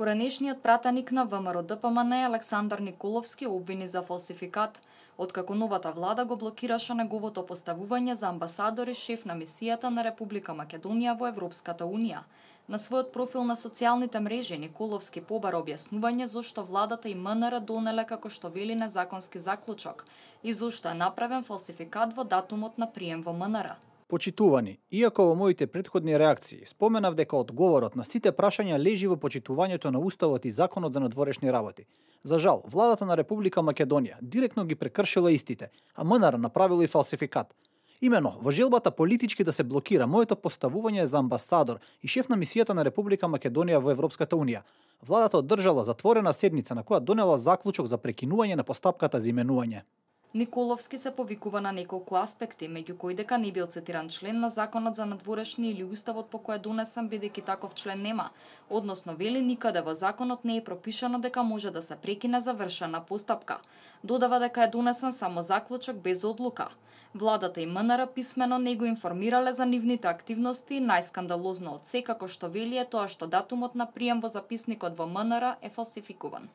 Поранешниот пратеник на ВМРО-ДПМН Александар Николовски обвини за фалсификат, откако новата влада го блокираше неговото поставување за амбасадор и шеф на мисијата на Република Македонија во Европската Унија. На својот профил на социјалните мрежи Николовски побара објаснување зошто владата и МНР донеле како што вели незаконски заклучок и зошто е направен фалсификат во датумот на прием во МНР. Почитувани, иако во моите претходни реакции споменав дека одговорот на сите прашања лежи во почитувањето на Уставот и Законот за надворешни работи. За жал, владата на Република Македонија директно ги прекршила истите, а МНР направило и фалсификат. Имено, во желбата политички да се блокира моето поставување за амбасадор и шеф на мисијата на Република Македонија во Европската Унија, владата одржала затворена седница на која донела заклучок за прекинување на постапката за именување. Николовски се повикува на неколку аспекти, меѓу кои дека не бил цитиран член на Законот за надворешни или Уставот по кој е донесен бидејќи таков член нема, односно вели никаде во законот не е пропишано дека може да се прекине завршена постапка. Додава дека е донесен само заклучок без одлука. Владата и МНР писмено не го информирале за нивните активности, најскандалозно од се како што вели е тоа што датумот на прием во записникот во МНР е фалсификуван.